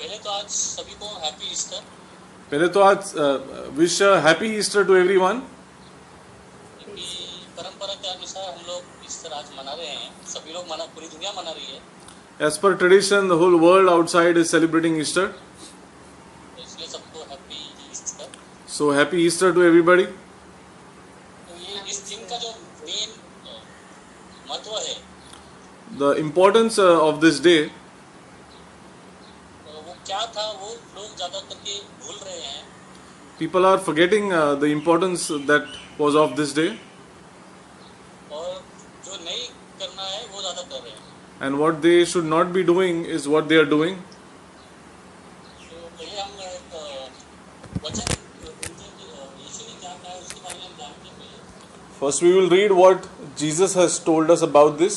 पहले तो आज सभी को हैप्पी ईस्टर। पहले तो आज wish happy Easter to everyone. क्योंकि परंपरा के अनुसार हम लोग ईस्टर आज मना रहे हैं, सभी लोग मना, पूरी दुनिया मना रही है। As per tradition, the whole world outside is celebrating Easter. तो इसलिए सबको happy Easter. So happy Easter to everybody. तो ये इस दिन का जो मेन महत्व है, The importance of this day, वो क्या था वो लोग ज्यादा करके भूल रहे हैं। people are forgetting the importance that was of this day, और जो नहीं करना है वो ज्यादा कर रहे हैं। and what they should not be doing is what they are doing. तो पहले हम एक वचन यीशु ने क्या कहा है उसके बारे में हम जानते हैं पहले। First, we will read what Jesus has told us about this.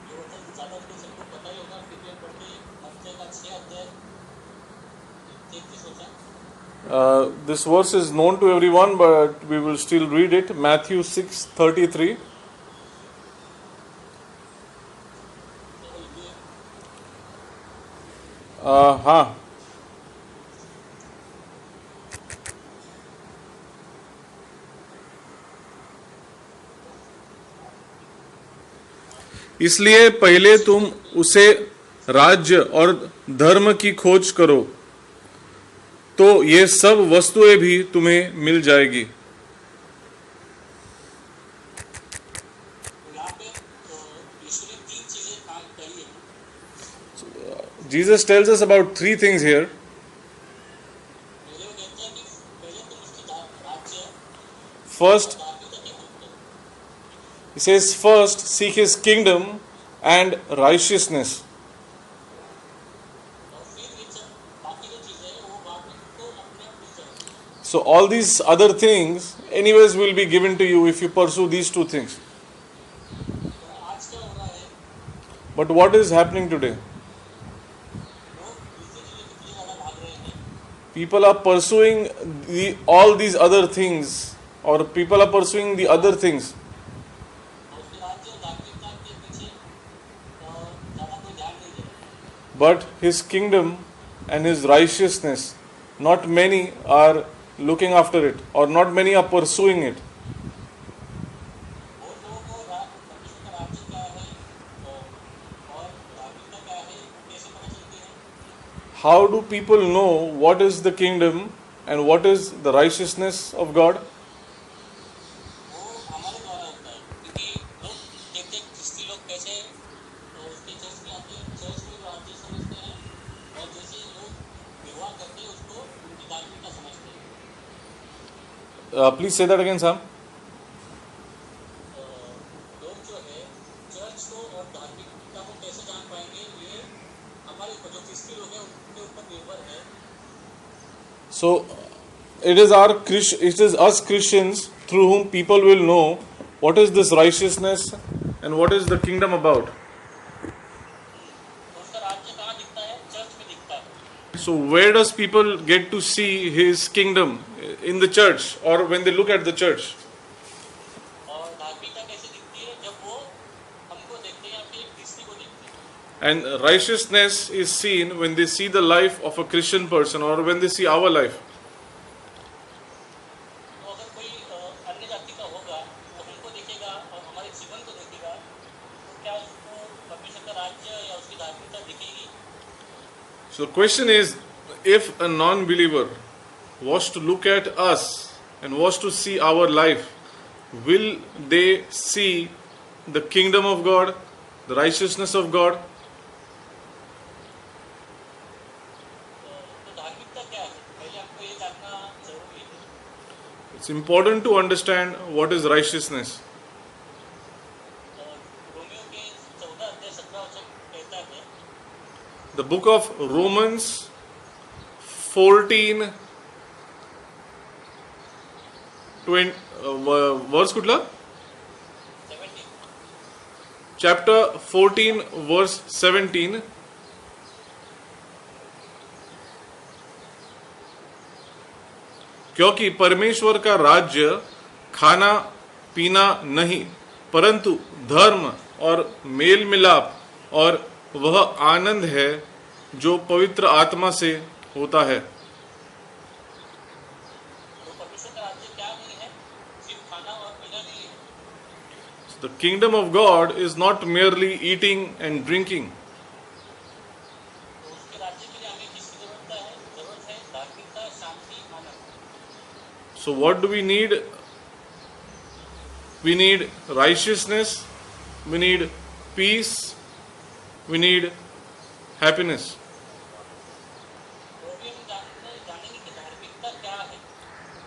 ये वचन ज्यादा तो सबको पता ही होगा, फिर भी हम पढ़ते हैं मत्ती का 6 अध्याय 33 वचन। This verse is known to everyone, but we will still read it. Matthew 6:33. हाँ, इसलिए पहले तुम उसे राज्य और धर्म की खोज करो, तो ये सब वस्तुएं भी तुम्हें मिल जाएगी। यहाँ पे यीशु ने 3 चीजें कही है। Jesus tells us about 3 things here. पहले वो कहते हैं कि पहले तुम उसकी राज्य First, धार्मिकता की खोज करो। he says, first seek his kingdom and righteousness. और फिर ये सब बाकी जो चीजें हैं वो बाद में तुमको अपने आप मिल जाएगी। So all these other things anyways will be given to you if you pursue these 2 things. तो आज क्या हो रहा है, But what is happening today? लोग दूसरी चीजों के पीछे ज्यादा भाग रहे हैं। People are pursuing all these other things, or people are pursuing the other things, और उसके राज्य और धार्मिकता के पीछे ज्यादा कोई ध्यान नहीं दे रहा। but his kingdom and his righteousness, not many are looking after it, or not many are pursuing it. बहुत लोगों को परमेश्वर का राज्य क्या है और धार्मिकता क्या है वो कैसे पता चलती है। How do people know what is the kingdom and what is the righteousness of God? वो हमारे द्वारा होता है, क्योंकि लोग देखते हैं ख्रिस्ती लोग कैसे उसके चर्च में आते हैं, चर्च में राज्य समझते हैं, और जैसे लोग विवाह करते हैं उसको उनकी धार्मिकता समझते हैं। Please say that again, Sam. लोग जो है चर्च को और धार्मिकता को कैसे जान पाएंगे, ये हमारे ऊपर, जो ख्रिस्ती लोग हैं उनके ऊपर निर्भर है। So it is us Christians through whom people will know what is this righteousness and what is the kingdom about. तो उसका राज्य कहाँ दिखता है? चर्च में दिखता है। So where does people get to see his kingdom? In the church, or when they look at the church. और धार्मिकता कैसे दिखती है? जब वो हमको देखते हैं या फिर ख्रिस्ती को देखते हैं। And righteousness is seen when they see the life of a Christian person, or when they see our life. तो अगर कोई अन्य जाति का होगा वो हमको देखेगा और हमारे जीवन को देखेगा, तो क्या उसको परमेश्वर का राज्य या उसकी धार्मिकता दिखेगी? So the question is, if a non-believer was to look at us and was to see our life, will they see the kingdom of God, the righteousness of God? तो धार्मिकता क्या है? पहले हमको ये जानना जरूरी है। It's important to understand what is righteousness. Romeo के 14 अध्याय 17 वचन कहता है, The book of Romans 14 verse कुठला? 17 Chapter 14 verse 17. क्योंकि परमेश्वर का राज्य खाना पीना नहीं, परंतु धर्म और मेल मिलाप और वह आनंद है जो पवित्र आत्मा से होता है। तो परमेश्वर का राज्य क्या नहीं है, सिर्फ खाना और पीना नहीं है। The kingdom of God is not merely eating and drinking. तो उसके राज्य के लिए हमें किसकी जरूरत है? जरूरत है धार्मिकता, शांति, आनंद। So what do we need? We need righteousness, we need peace, we need happiness. तो भी हम जानेंगे कि धार्मिकता क्या है।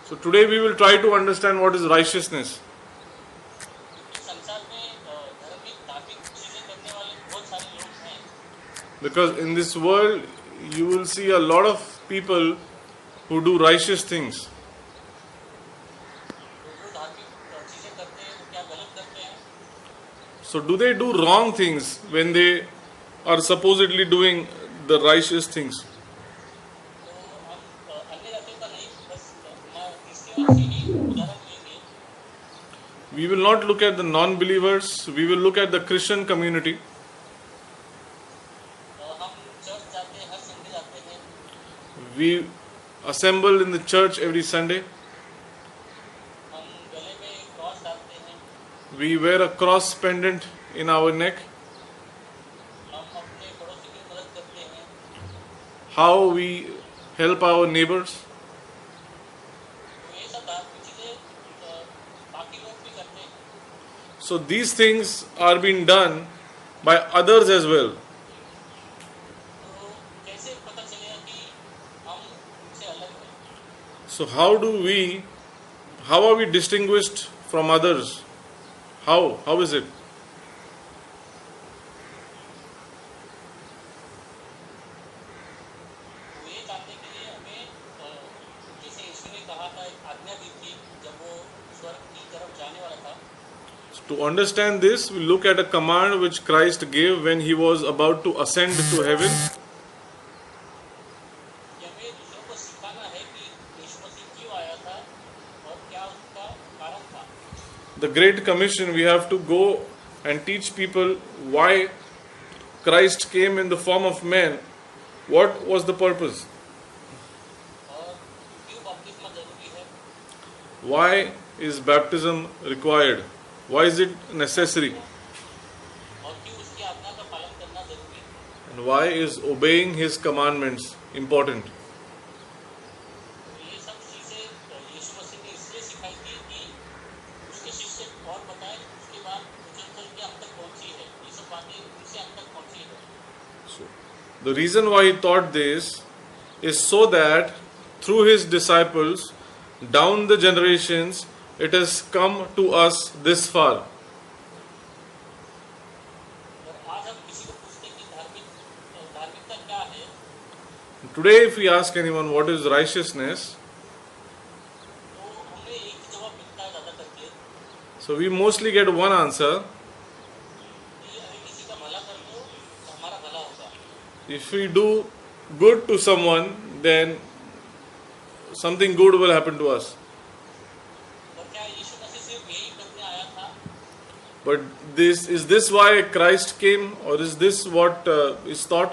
So today we will try to understand what is righteousness. संसार में धार्मिक चीजें करने वाले बहुत सारे लोग हैं। Because in this world you will see a lot of people who do righteous things. जो धार्मिक चीजें करते हैं वो क्या गलत करते हैं? So do they do wrong things when they are supposedly doing the righteous things? तो हम अन्य जातियों का नहीं, बस क्रिश्चियन से ही उदाहरण लेंगे। We will not look at the non-believers, we will look at the Christian community. हम चर्च जाते हैं, हर संडे जाते हैं। We assemble in the church every Sunday. हम गले में क्रॉस डालते हैं। We wear a cross pendant in our neck. हम अपने पड़ोसी की मदद करते हैं। How we help our neighbors. तो ये सब धार्मिक चीजें बाकी लोग भी करते हैं। So these things are being done by others as well. तो कैसे पता चलेगा कि हम उनसे अलग हैं? So how are we distinguished from others? How is it? तो ये जानने के लिए हमें जैसे यीशु ने कहा था, एक आज्ञा दी थी जब वो स्वर्ग की तरफ जाने वाला था। To understand this, we look at a command which Christ gave when he was about to ascend to heaven. कि हमें दूसरों को सिखाना है कि यीशु मसीह क्यों आया था और क्या उसका कारण था। The Great Commission, we have to go and teach people why Christ came in the form of man. What was the purpose? और क्यों बपतिस्मा जरूरी है? Why is baptism required? Why is it necessary? और क्यों उसकी आज्ञा का पालन करना जरूरी है? And why is obeying his commandments important? तो ये सब चीजें यीशु मसीह ने इसलिए सिखाई थी कि उसके शिष्य और बताए, उसके बाद चल चल के हम तक पहुंची है। ये सब बातें उनसे हम तक पहुंची है। So, the reason why he taught this is so that through his disciples, down the generations, it has come to us this far. और आज हम किसी को पूछते हैं कि धार्मिकता क्या है, Today, if we ask anyone what is righteousness, तो हमें एक ही जवाब मिलता है ज्यादा करके so we mostly get one answer. कि अगर किसी का भला कर दो तो हमारा भला होगा। If we do good to someone, then something good will happen to us. और क्या यीशु मसीह सिर्फ यही करने आया था? But is this why Christ came, or is this what is taught?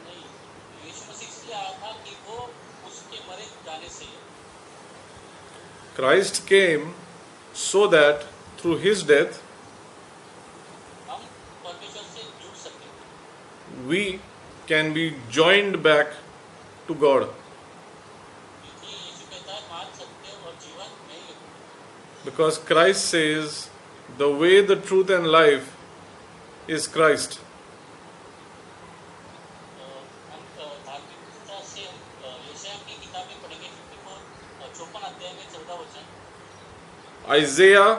नहीं, यीशु मसीह इसलिए आया था कि वो उसके मरे जाने से Christ came so that through his death हम परमेश्वर से जुड़ सके। we can be joined back to God. क्योंकि यीशु कहता है मार्ग, सत्य और जीवन मैं ही हूँ। Because Christ says the way, the truth, and life is Christ. हम धार्मिकता से हम यशायाह की किताब में पढ़ेंगे 54 अध्याय में 14 वचन। Isaiah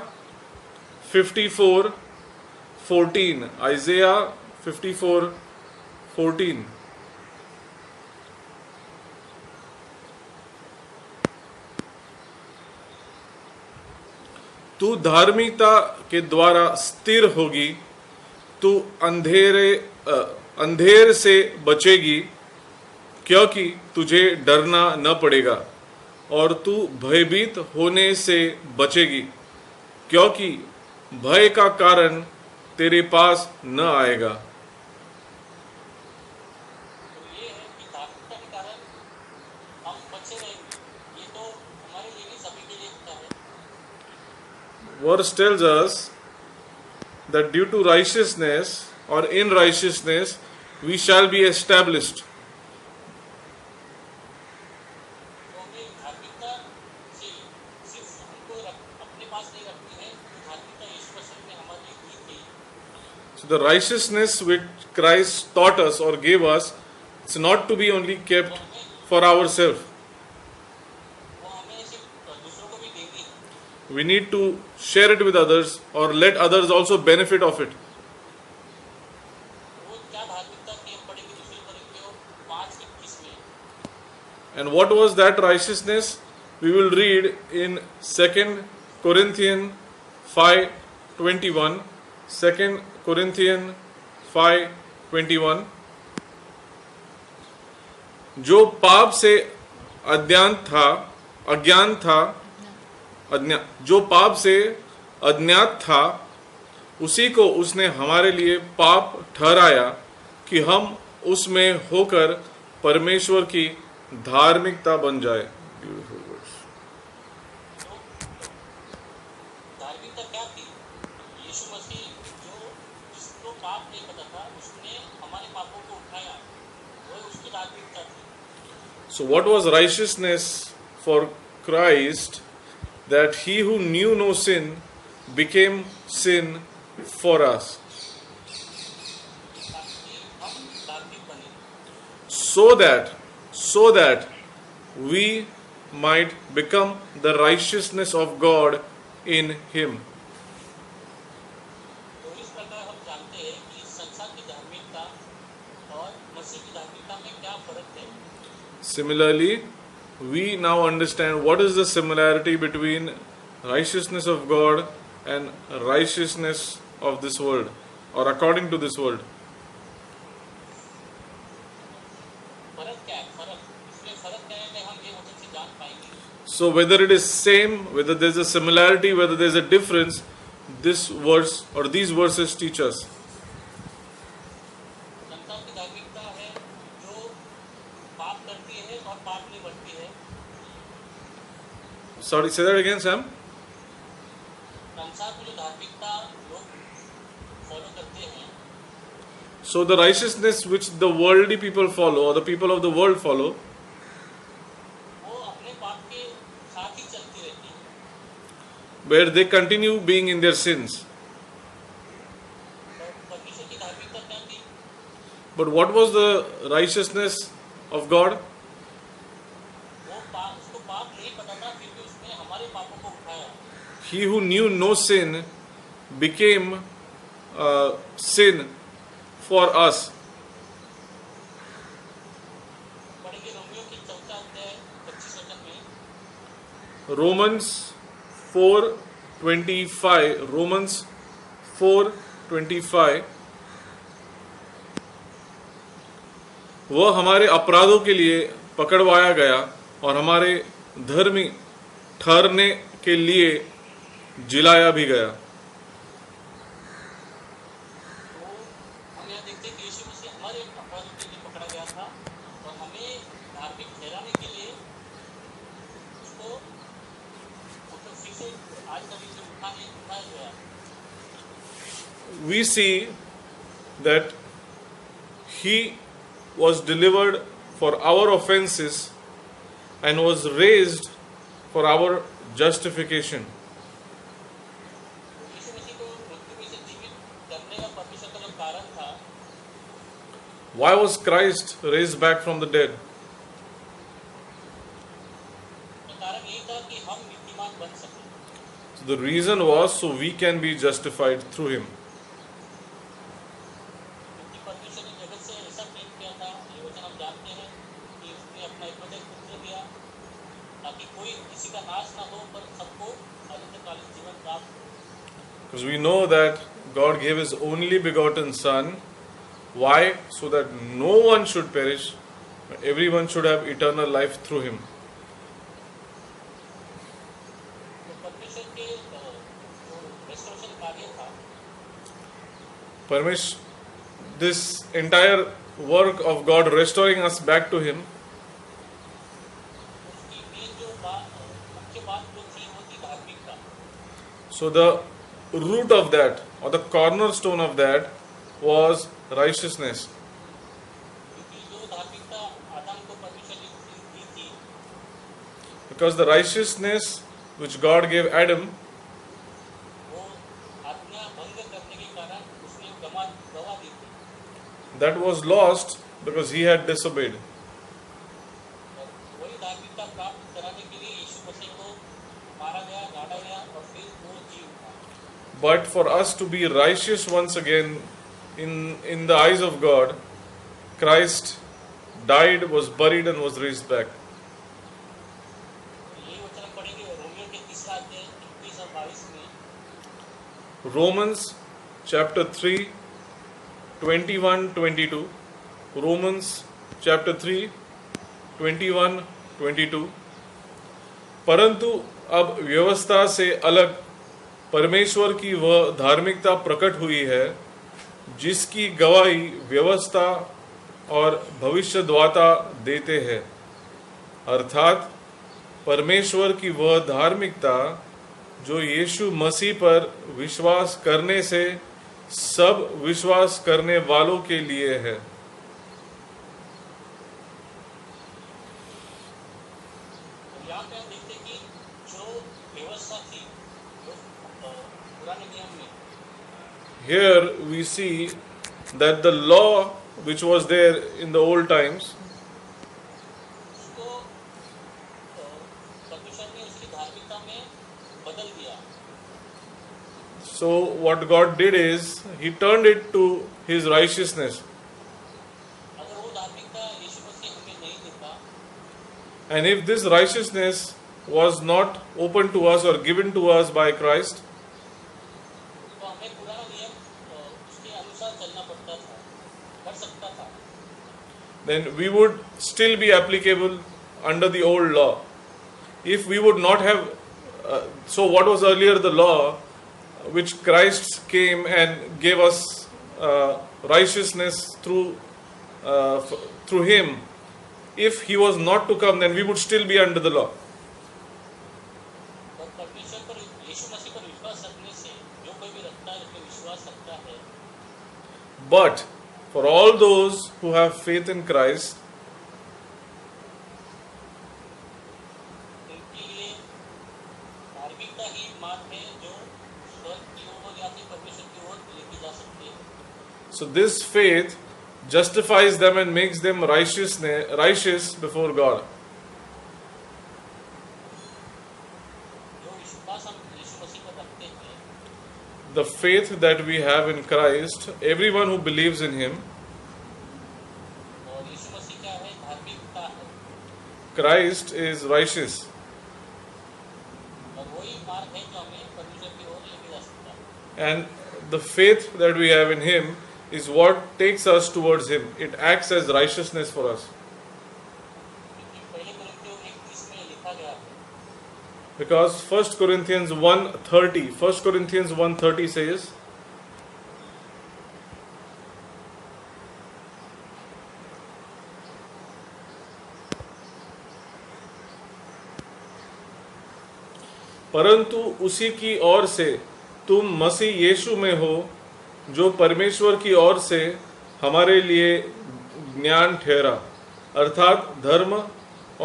54:14. Isaiah 54:14. तू धार्मिकता के द्वारा स्थिर होगी, तू अंधेर से बचेगी, क्योंकि तुझे डरना न पड़ेगा, और तू भयभीत होने से बचेगी, क्योंकि भय का कारण तेरे पास न आएगा। तो ये है कि धार्मिकता के कारण हम बचे रहेंगे, ये तो हमारे लिए नहीं, सभी के लिए होता है। Verse tells us that due to righteousness or in righteousness we shall be established. तो हमें धार्मिकता से सिर्फ हमको अपने पास नहीं रखनी है, तो धार्मिकता यीशु मसीह ने हमारे लिए दी थी। So the righteousness which Christ taught us or gave us, it's not to be only kept for ourselves. वो हमें सिर्फ दूसरों को भी देनी है। We need to share it with others or let others also benefit of it. वो क्या धार्मिकता की हम पढ़ेंगे दूसरे कोरिन्थियों 5:21 में। And what was that righteousness? We will read in 2 Corinthians 5:21. 2 Corinthians 5:21. जो पाप से जो पाप से अज्ञात था, उसी को उसने हमारे लिए पाप ठहराया कि हम उसमें होकर परमेश्वर की धार्मिकता बन जाए। Beautiful words. तो धार्मिकता क्या थी? यीशु मसीह जिसको पाप नहीं पता था, उसने हमारे पापों को उठाया, वो उसकी धार्मिकता थी। So what was righteousness for Christ? That he who knew no sin became sin for us, ताकि हम धार्मिक बने, so that we might become the righteousness of God in him. तो इस प्रकार हम जानते हैं कि संसार की धार्मिकता और मसीह की धार्मिकता में क्या फर्क है। Similarly, we now understand what is the similarity between righteousness of God and righteousness of this world, or according to this world. फर्क क्या है? इसमें फर्क क्या है कि हम ये वचन से जान पाएंगे। So whether it is same, whether there is a similarity, whether there is a difference, this verse or these verses teach us. संसार की धार्मिकता है जो पाप करती है और पाप नहीं बढ़ती है। Sorry, say that again, Sam. संसार में जो धार्मिकता लोग फॉलो करते हैं, So the righteousness which the worldly people follow, or the people of the world follow, वो अपने पाप के साथ ही चलती रहती है। where they continue being in their sins. तो परमेश्वर की धार्मिकता क्या थी? But what was the righteousness of God? उसको पाप नहीं पता था, फिर भी उसने हमारे पापों को उठाया। He who knew no sin became sin for us. पढ़ेंगे रोमियो की 4 अध्याय 25 वचन में। Romans 4:25. Romans 4:25. वह हमारे अपराधों के लिए पकड़वाया गया और हमारे धर्मी ठहरने के लिए जिलाया भी गया। तो हम यहाँ देखते हैं कि यीशु मसीह हमारे अपराधों के लिए पकड़ा गया था और हमें धार्मिक ठहराने के लिए उसको फिर से आज का दिन उठाया गया। We see that he was delivered for our offenses and was raised for our justification. यीशु मसीह को मृत्यु में से जीवित करने का परमेश्वर का जो कारण था, Why was Christ raised back from the dead? तो कारण यही था कि हम नीतिमान बन सकें। So the reason was so we can be justified through him. क्योंकि परमेश्वर ने जगत से ऐसा प्रेम किया था, ये वचन हम जानते हैं कि उसने अपना एकमात्र पुत्र दिया ताकि कोई किसी का नाश ना हो, पर सबको अनंतकालीन जीवन प्राप्त हो। Because we know that God gave his only begotten Son. Why? So that no one should perish, but everyone should have eternal life through him. तो परमेश्वर के जो रेस्टोरेशन कार्य था, this entire work of God restoring us back to Him, उसकी main जो मुख्य बात जो थी वो थी धार्मिकता। so the root of that or the cornerstone of that was righteousness. क्योंकि जो धार्मिकता आदम को परमेश्वर ने दी थी, Because the righteousness which God gave Adam वो आज्ञा भंग करने के कारण उसने गवा दी थी, that was lost because he had disobeyed. और वही धार्मिकता प्राप्त कराने के लिए यीशु मसीह को मारा गया, गाड़ा गया और फिर वो जी उठा। But for us to be righteous once again in the eyes of God, Christ died, was buried and was raised back. यही वचन पढ़ेंगे रोमियो के 3 अध्याय 21 और 22 में। Romans chapter 3, 21-22. Romans chapter 3, 21-22. परंतु अब व्यवस्था से अलग परमेश्वर की वह धार्मिकता प्रकट हुई है जिसकी गवाही व्यवस्था और भविष्यद्वक्ता देते हैं, अर्थात परमेश्वर की वह धार्मिकता जो यीशु मसीह पर विश्वास करने से सब विश्वास करने वालों के लिए है। यहाँ पे हम देखते हैं कि जो व्यवस्था थी जो पुराने नियम में, Here we see that the law which was there in the old times, उसको परमेश्वर ने उसकी धार्मिकता में बदल दिया। so what God did is He turned it to His righteousness. अगर वो धार्मिकता यीशु मसीह हमें नहीं देता, And if this righteousness was not open to us or given to us by Christ, तो हमें पुराना नियम उसके अनुसार चलना पड़ता था, कर सकता था। then we would still be applicable under the old law. If we would not have, so what was earlier the law, which Christ came and gave us righteousness through Him. If He was not to come, then we would still be under the law. और परमेश्वर पर यीशु मसीह पर विश्वास रखने से जो कोई भी रखता है, उसमें विश्वास रखता है, But for all those who have faith in Christ, उनके लिए धार्मिकता ही मार्ग है जो स्वर्ग की ओर या फिर परमेश्वर की ओर लेके जा सकते हैं। so this faith justifies them and makes them righteous before God. जो विश्वास हम यीशु मसीह पर रखते हैं, The faith that we have in Christ, everyone who believes in Him, और यीशु मसीह क्या है? धार्मिकता है, Christ is righteous. और वही मार्ग है जो हमें परमेश्वर की ओर लेके जा सकता है। And the faith that we have in Him is what takes us towards Him. It acts as righteousness for us. क्योंकि पहले कुरिन्थियों 1:30 में लिखा गया है, Because 1 Corinthians 1:30 says, परंतु उसी की ओर से तुम मसीह यीशु में हो, जो परमेश्वर की ओर से हमारे लिए ज्ञान ठहरा, अर्थात धर्म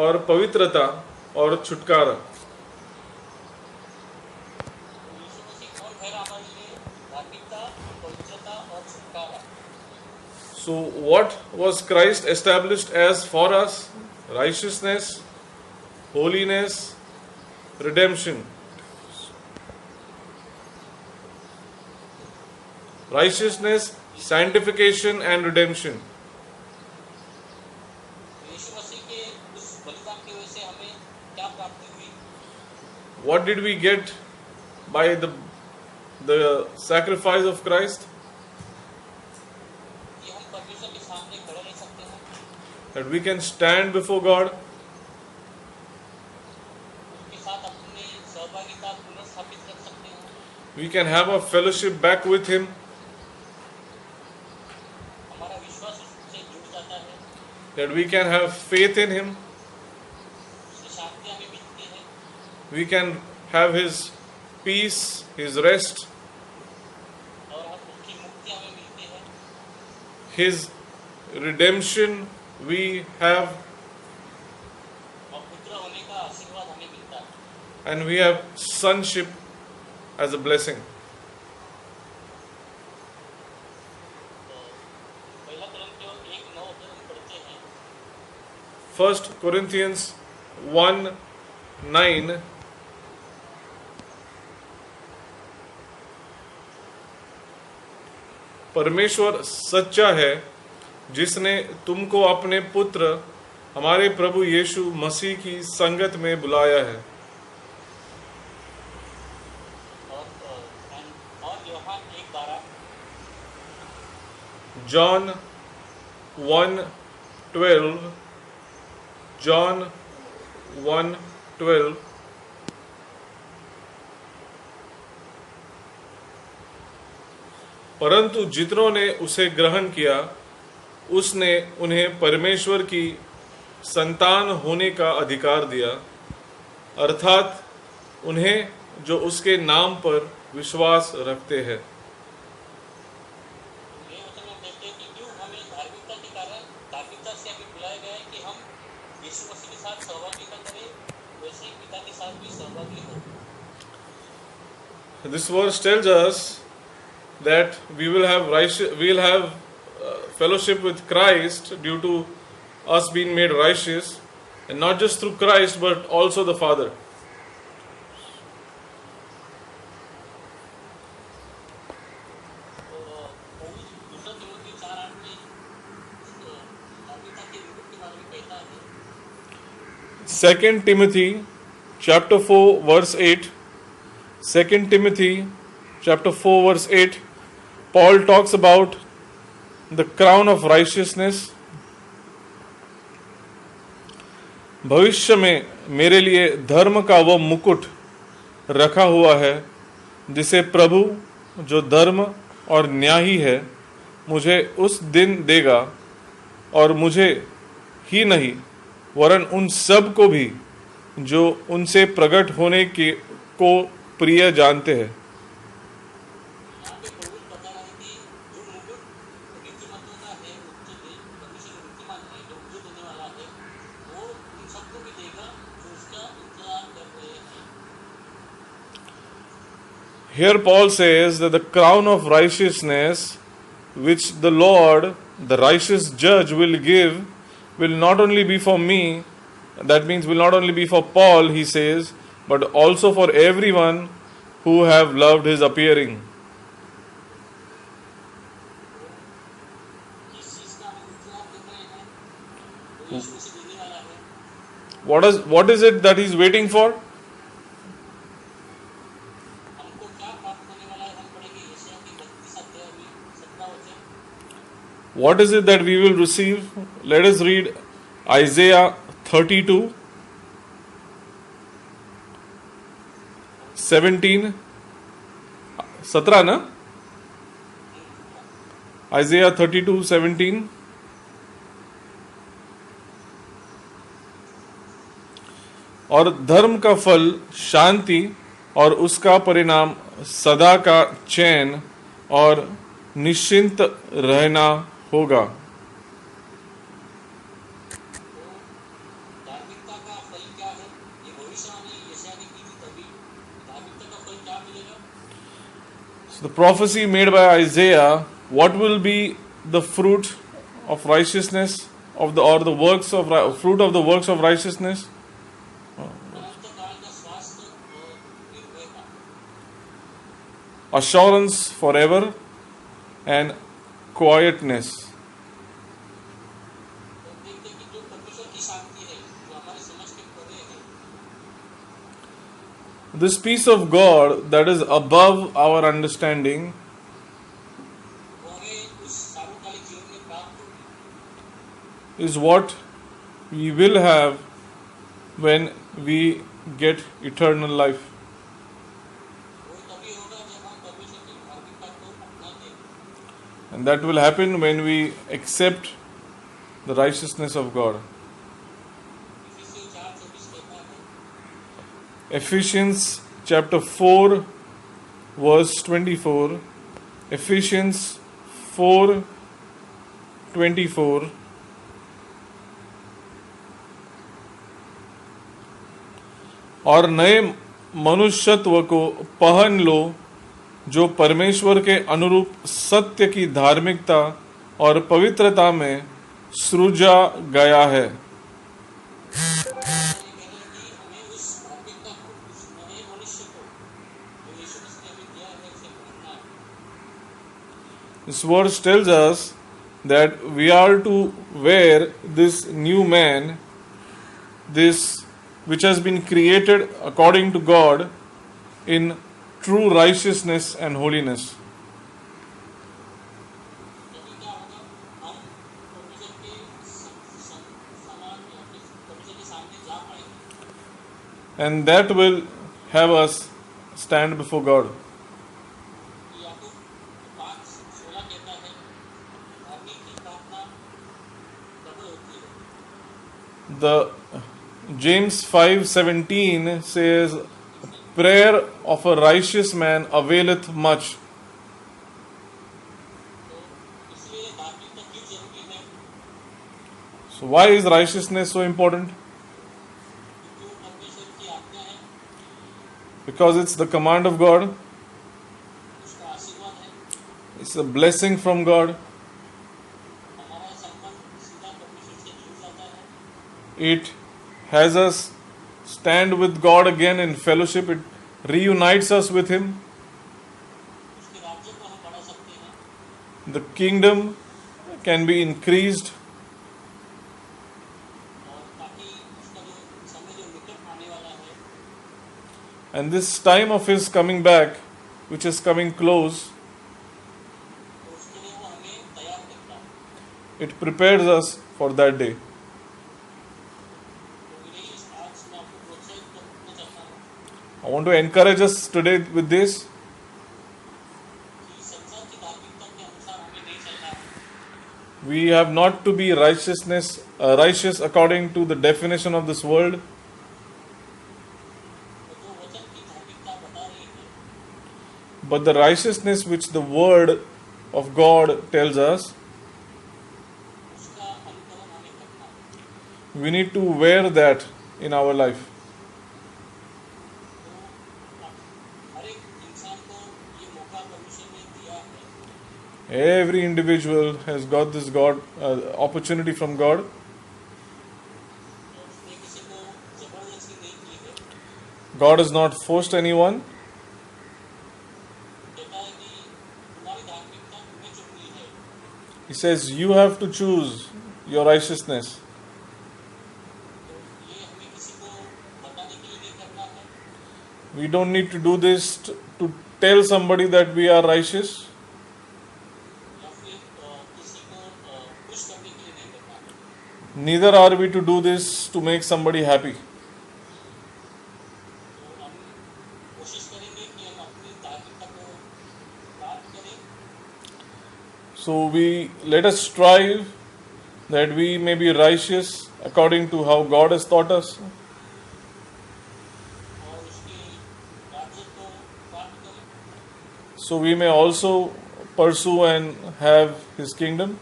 और पवित्रता और छुटकारा। यीशु मसीह कौन ठहरा हमारे लिए? धार्मिकता, पवित्रता और छुटकारा। So what was Christ established as for us? Righteousness, holiness, redemption. Righteousness, sanctification and redemption. यीशु मसीह के उस बलिदान की वजह से हमें क्या प्राप्ति हुई? What did we get by the sacrifice of Christ? कि हम परमेश्वर के सामने खड़े रह सकते हैं, That we can stand before God, उनके साथ अपनी सहभागिता पुनर्स्थापित कर सकते हैं, we can have a fellowship back with Him, that we can have faith in Him, उसकी शांति हमें मिलती है, we can have His peace, His rest, और हम उसकी मुक्ति हमें मिलती है, His redemption we have, और पुत्र होने का आशीर्वाद हमें मिलता है। and we have sonship as a blessing. तो पहला कुरिन्थियों 1:9 पर हम पढ़ते हैं, 1 Corinthians 1:9. परमेश्वर सच्चा है जिसने तुमको अपने पुत्र हमारे प्रभु यीशु मसीह की संगत में बुलाया है। और यूहन्ना 1:12, John 1:12. John 1:12. परंतु जितनों ने उसे ग्रहण किया उसने उन्हें परमेश्वर की संतान होने का अधिकार दिया, अर्थात उन्हें जो उसके नाम पर विश्वास रखते हैं। ये वचन में देखते हैं कि क्यों हमें धार्मिकता के कारण धार्मिकता से हमें बुलाया गया है कि हम यीशु मसीह के साथ सहभागिता करें, वैसे ही पिता के साथ भी सहभागी हो। This verse tells us that we will have fellowship with Christ due to us being made righteous, and not just through Christ but also the Father. तो पौलुस दूसरा तिमोथी 4:8 में धार्मिकता के विरुद्ध के बारे में कहता है, 2 Timothy chapter 4 verse 8. 2 Timothy chapter 4 verse 8. Paul talks about the crown of righteousness. भविष्य में मेरे लिए धर्म का वह मुकुट रखा हुआ है जिसे प्रभु जो धर्म और न्यायी है मुझे उस दिन देगा, और मुझे ही नहीं वरन उन सब को भी जो उनसे प्रकट होने को प्रिय जानते हैं। यहाँ पे पौलुस बता रहा है कि जो मुकुट नीतिमतों का है, परमेश्वर नीतिमान है, जो उज्जवल होने वाला है, वो उन सबको भी देगा जो उसका इंतजार कर रहे हैं। Here Paul says that the crown of righteousness which the Lord, the righteous judge, will give will not only be for me, that means will not only be for Paul, he says, but also for everyone who have loved his appearing. किस चीज का हम इंतजार कर रहे हैं, वो यीशु मसीह देने वाला है। What is it that he's waiting for? हमको क्या प्राप्त होने वाला है, हम पढ़ेंगे यशायाह की 32 अध्याय में 17 वचन। What is it that we will receive? Let us read Isaiah 32:17. 17 ना? Isaiah 32:17. और धर्म का फल शांति और उसका परिणाम सदा का चैन और निश्चिंत रहना होगा। धार्मिकता का फल क्या है, ये भविष्यवाणी यशायाह ने की थी, तभी धार्मिकता का फल क्या मिलेगा। So the prophecy made by Isaiah, what will be the fruit of righteousness fruit of the works of righteousness? अनंत काल का स्वास्थ्य और निर्भयता। Assurance forever and quietness. तो देखते हैं कि जो परमेश्वर की शांति है, जो हमारे समझ के परे है, This peace of God that is above our understanding वो हमें उस सार्वकालिक जीवन में प्राप्त होगी। is what we will have when we get eternal life. वो तभी होगा जब हम परमेश्वर की धार्मिकता को अपनाते हैं, And that will happen when we accept the righteousness of God. इफिसियों 4:24 कहता है, Ephesians chapter 4 verse 24. Ephesians 4:24. और नए मनुष्यत्व को पहन लो जो परमेश्वर के अनुरूप सत्य की धार्मिकता और पवित्रता में सृजा गया है। ये कह रहे हैं कि हमें उस धार्मिकता को, उस नए मनुष्य को जो यीशु मसीह ने हमें दिया है, उसे पहनना है। This verse tells us that we are to wear this new man, this which has been created according to God in true righteousness and holiness. तभी क्या होगा, हम परमेश्वर के समान या फिर परमेश्वर के सामने जा पाएंगे। And that will have us stand before God. याकूब 5:16 कहता है, धार्मिक की प्रार्थना प्रबल होती है। The James 5:17 says, prayer of a righteous man availeth much. तो इसलिए धार्मिकता क्यों जरूरी है? So why is righteousness so important? क्यों परमेश्वर की आज्ञा है, Because it's the command of God. उसका आशीर्वाद है, It's a blessing from God. हमारा संबंध सीधा परमेश्वर से जुड़ जाता है। It has us stand with God again in fellowship. It reunites us with Him. उसके राज्य को हम बढ़ा सकते हैं, The kingdom can be increased, और ताकि उसका जो समय जो निकट आने वाला है, and this time of His coming back, which is coming close, तो उसके लिए वो हमें तैयार करता है। it prepares us for that day. तो मेरे आज मैं आपको प्रोत्साहित करना चाहता हूँ I want to encourage us today with this. कि संसार की धार्मिकता के अनुसार हमें नहीं चलना है। We have not to be righteous according to the definition of this world, तो जो वचन की धार्मिकता बता रही है, but the righteousness which the word of God tells us. उसका अनुकरण हमें करना है। We need to wear that in our life. तो हर एक इंसान को ये मौका परमेश्वर ने दिया है, Every individual has got this opportunity from God. और उसने किसी को जबरदस्ती नहीं की है। God has not forced anyone. कहता है कि तुम्हारी धार्मिकता तुम्हें चुननी है। He says you have to choose your righteousness. तो ये हमें किसी को बताने के लिए नहीं करना है, We don't need to do this to tell somebody that we are righteous. या फिर किसी को खुश करने के लिए नहीं करना है। Neither are we to do this to make somebody happy. तो हम कोशिश करेंगे कि हम अपनी धार्मिकता को प्राप्त करें, So let us strive that we may be righteous according to how God has taught us. और उसके राज्य को प्राप्त करें, So we may also pursue and have His kingdom.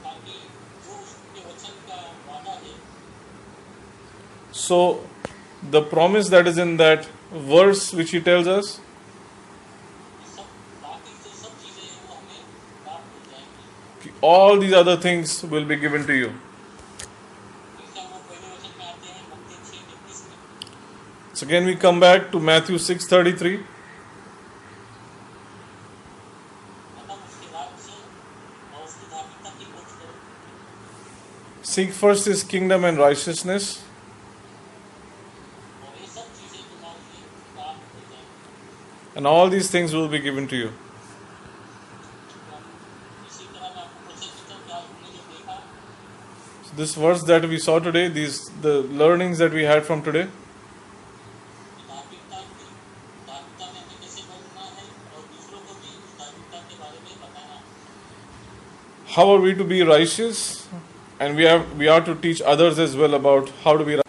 ताकि जो उसके वचन का वादा है, So the promise that is in that verse which He tells us, ये सब बाकी जो सब चीज़ें हैं वो हमें प्राप्त हो जाएंगी। all these other things will be given to you. जैसे हम वो पहले वचन में आते हैं मत्ती 6:33 में, So again we come back to Matthew 6:33. अतः उसके राज्य और उसकी धार्मिकता की खोज करो, Seek first His kingdom and righteousness, और ये सब चीज़ें तुम्हारे लिए प्राप्त हो जाएंगी। and all these things will be given to you. तो हम इसी तरह मैं आपको प्रोत्साहित करता हूँ कि आज हमने जो देखा, So this verse that we saw today, the learnings that we had from today, कि धार्मिकता में हमें कैसे बढ़ना है और दूसरों को भी उस धार्मिकता के बारे में बताना है। how are we to be righteous, and we are to teach others as well about how to be righteous.